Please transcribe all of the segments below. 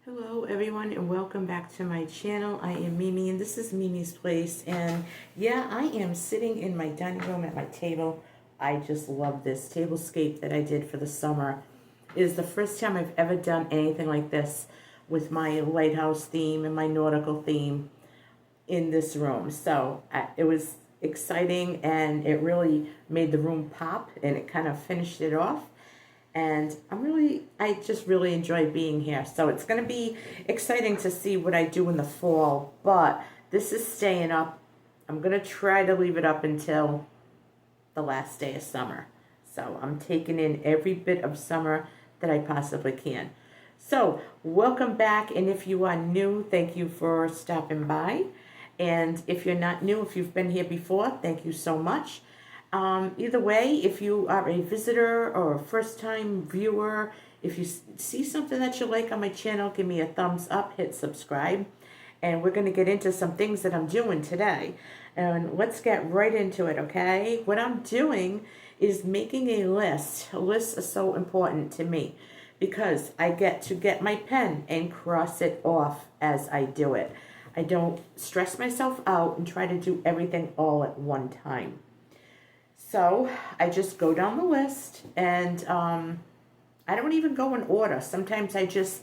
Hello everyone and welcome back to my channel. I am Mimi and this is Mimi's Place, and yeah, I am sitting in my dining room at my table. I just love this tablescape that I did for the summer. It is the first time I've ever done anything like this with my lighthouse theme and my nautical theme in this room. So it was exciting and it really made the room pop and it kind of finished it off. And I just really enjoy being here. So it's going to be exciting to see what I do in the fall. But this is staying up. I'm going to try to leave it up until the last day of summer. So I'm taking in every bit of summer that I possibly can. So welcome back. And if you are new, thank you for stopping by. And if you're not new, if you've been here before, thank you so much. Either way, if you are a visitor or a first-time viewer, if you see something that you like on my channel, give me a thumbs up, hit subscribe, and we're going to get into some things that I'm doing today. And let's get right into it, okay? What I'm doing is making a list. Lists are so important to me because I get to get my pen and cross it off as I do it. I don't stress myself out and try to do everything all at one time. So I just go down the list, and I don't even go in order. Sometimes I just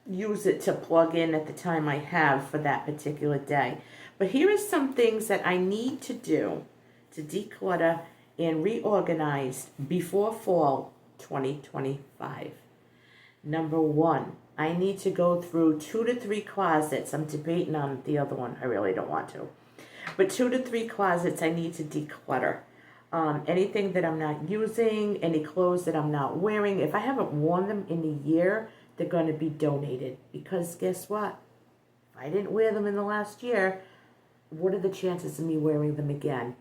use it to plug in at the time I have for that particular day. But here are some things that I need to do to declutter and reorganize before fall 2025. Number one, I need to go through 2 to 3 closets. I'm debating on the other one. I really don't want to. But 2 to 3 closets I need to declutter. Anything that I'm not using, any clothes that I'm not wearing. If I haven't worn them in a year, they're going to be donated. Because guess what? If I didn't wear them in the last year, what are the chances of me wearing them again?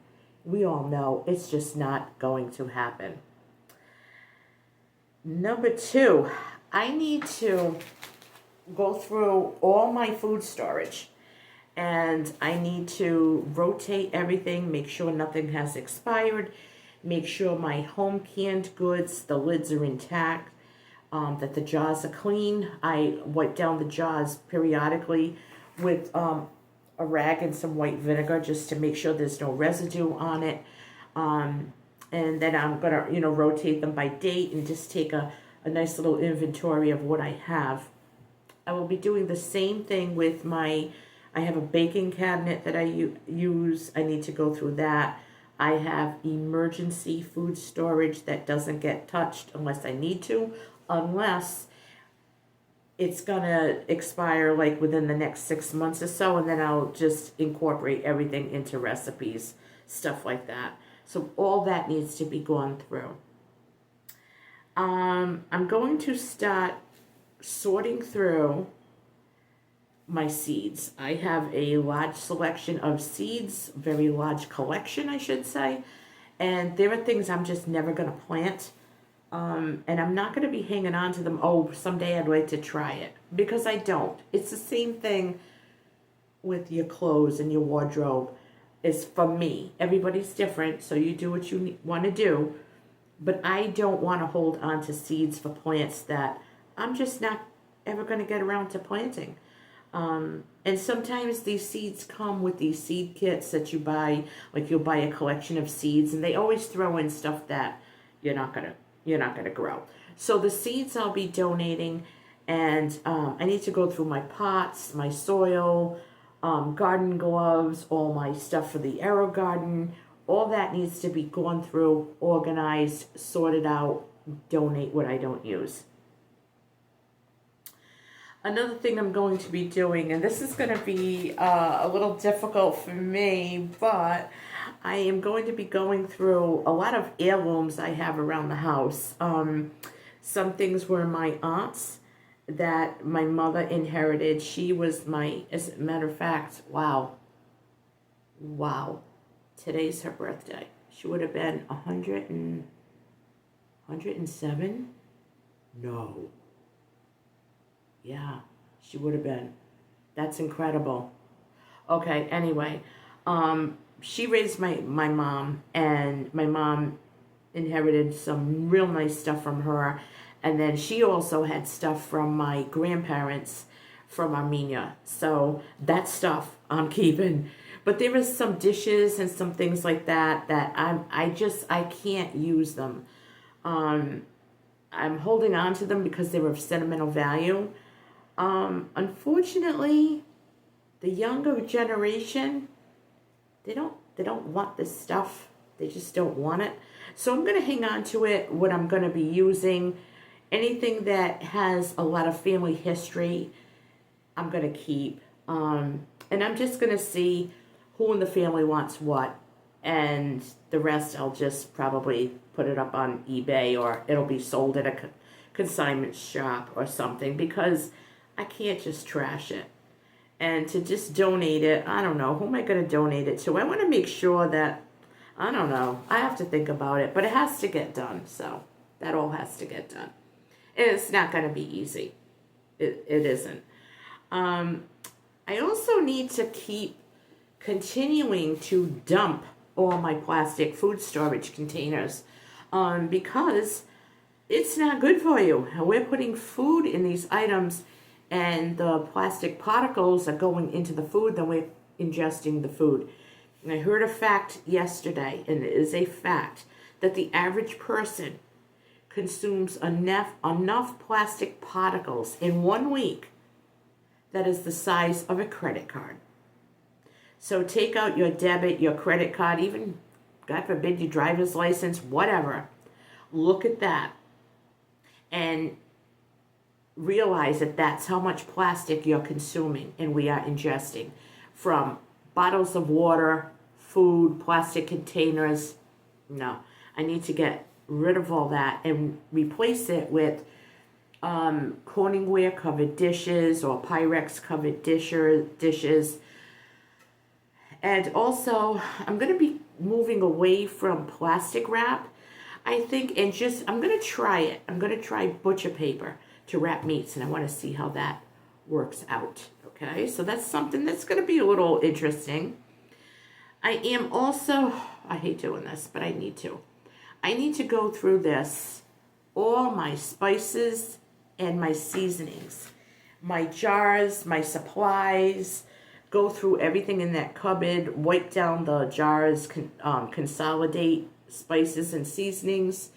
We all know it's just not going to happen. Number 2, I need to go through all my food storage. And I need to rotate everything, make sure nothing has expired, make sure my home canned goods, the lids are intact, that the jars are clean. I wipe down the jars periodically with a rag and some white vinegar just to make sure there's no residue on it. And then I'm going to, rotate them by date and just take a nice little inventory of what I have. I will be doing the same thing with I have a baking cabinet that I use. I need to go through that. I have emergency food storage that doesn't get touched unless I need to, unless it's going to expire like within the next 6 months or so, and then I'll just incorporate everything into recipes, stuff like that. So all that needs to be gone through. I'm going to start sorting through my seeds. I have a large selection of seeds, very large collection, I should say, and there are things I'm just never going to plant, and I'm not going to be hanging on to them. Oh, someday I'd like to try it, because I don't. It's the same thing with your clothes and your wardrobe. Is for me. Everybody's different, so you do what you want to do, but I don't want to hold on to seeds for plants that I'm just not ever going to get around to planting. And sometimes these seeds come with these seed kits that you buy, like you'll buy a collection of seeds, and they always throw in stuff that you're not gonna grow. So the seeds I'll be donating, and I need to go through my pots, my soil, garden gloves, all my stuff for the Aero Garden. All that needs to be gone through, organized, sorted out, donate what I don't use. Another thing I'm going to be doing, and this is going to be a little difficult for me, but I am going to be going through a lot of heirlooms I have around the house. Some things were my aunt's that my mother inherited. She was as a matter of fact, wow, today's her birthday. She would have been 107? No. Yeah, she would have been. That's incredible. Okay, anyway, she raised my mom, and my mom inherited some real nice stuff from her, And then she also had stuff from my grandparents from Armenia. So that stuff I'm keeping. But there is some dishes and some things like that that I can't use them. I'm holding on to them because they were of sentimental value. Unfortunately, the younger generation, they don't want this stuff. They just don't want it. So I'm going to hang on to it, what I'm going to be using. Anything that has a lot of family history, I'm going to keep. And I'm just going to see who in the family wants what. And the rest, I'll just probably put it up on eBay, or it'll be sold at a consignment shop or something, because I can't just trash it. And to just donate it, I don't know. Who am I going to donate it to? I want to make sure that, I don't know. I have to think about it, but it has to get done. So that all has to get done. It's not going to be easy. It isn't. I also need to keep continuing to dump all my plastic food storage containers because it's not good for you. We're putting food in these items, and the plastic particles are going into the food, then we're ingesting the food. And I heard a fact yesterday, and it is a fact, that the average person consumes enough plastic particles in 1 week that is the size of a credit card. So take out your debit, your credit card, even, God forbid, your driver's license, whatever. Look at that and realize that that's how much plastic you're consuming and we are ingesting, from bottles of water, food, plastic containers. No, I need to get rid of all that and replace it with Corningware covered dishes or Pyrex covered dishes. And also, I'm going to be moving away from plastic wrap, I think, and I'm going to try it. I'm going to try butcher paper to wrap meats, and I want to see how that works out. Okay, so that's something that's going to be a little interesting. I am also, I hate doing this, but I need to. I need to go through all my spices and my seasonings, my jars, my supplies, go through everything in that cupboard, wipe down the jars, consolidate spices and seasonings,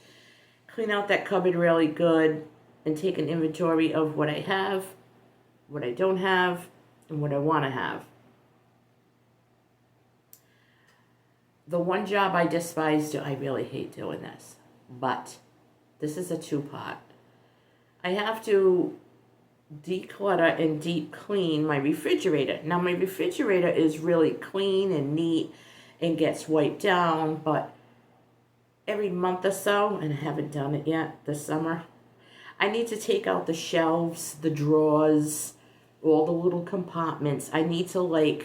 clean out that cupboard really good, and take an inventory of what I have, what I don't have, and what I want to have. The one job I despise, I really hate doing this, but this is a two-part. I have to declutter and deep clean my refrigerator. Now, my refrigerator is really clean and neat and gets wiped down, but every month or so, and I haven't done it yet this summer, I need to take out the shelves, the drawers, all the little compartments. I need to,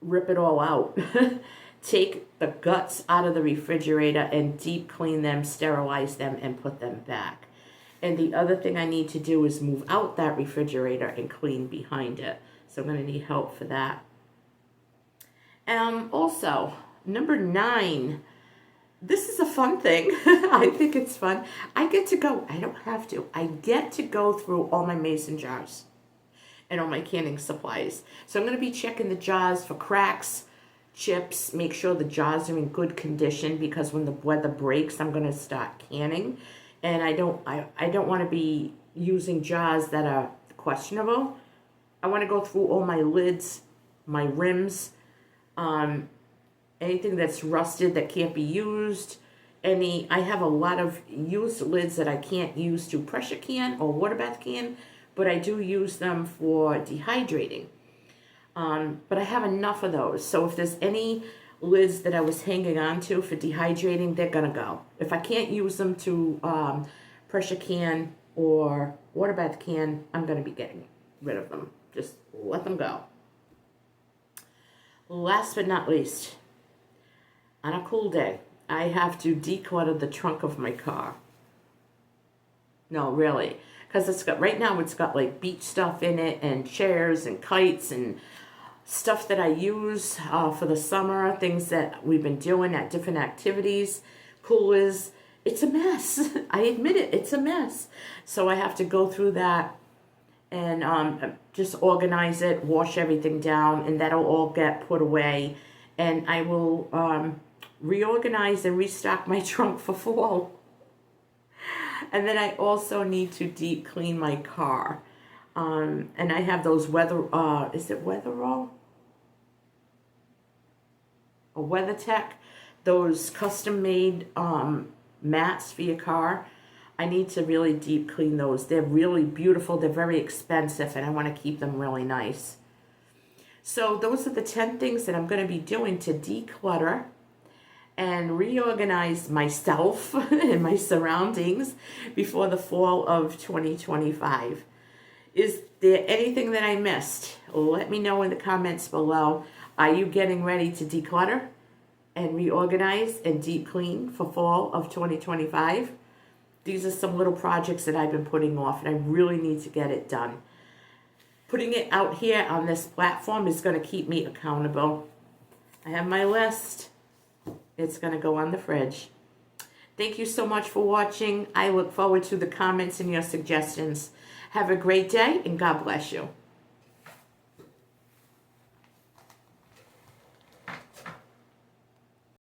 rip it all out. Take the guts out of the refrigerator and deep clean them, sterilize them, and put them back. And the other thing I need to do is move out that refrigerator and clean behind it. So I'm going to need help for that. Also, number 9. This is a fun thing. I think it's fun. I get to go. I don't have to. I get to go through all my mason jars and all my canning supplies. So I'm going to be checking the jars for cracks, chips, make sure the jars are in good condition, because when the weather breaks, I'm going to start canning. And I don't want to be using jars that are questionable. I want to go through all my lids, my rims, anything that's rusted that can't be used. I have a lot of used lids that I can't use to pressure can or water bath can, but I do use them for dehydrating. But I have enough of those. So if there's any lids that I was hanging on to for dehydrating, they're going to go. If I can't use them to pressure can or water bath can, I'm going to be getting rid of them. Just let them go. Last but not least, on a cool day, I have to declutter the trunk of my car. No, really. Because right now it's got beach stuff in it, and chairs and kites and stuff that I use for the summer, things that we've been doing at different activities, coolers, it's a mess. I admit it, it's a mess. So I have to go through that and just organize it, wash everything down, and that'll all get put away. And I will reorganize and restock my trunk for fall. And then I also need to deep clean my car. And I have those weather, is it Weatherall? Or WeatherTech? Those custom made mats for your car. I need to really deep clean those. They're really beautiful. They're very expensive, and I want to keep them really nice. So those are the 10 things that I'm going to be doing to declutter and reorganize myself and my surroundings before the fall of 2025. Is there anything that I missed? Let me know in the comments below. Are you getting ready to declutter and reorganize and deep clean for fall of 2025? These are some little projects that I've been putting off, and I really need to get it done. Putting it out here on this platform is going to keep me accountable. I have my list. It's going to go on the fridge. Thank you so much for watching. I look forward to the comments and your suggestions. Have a great day, and God bless you.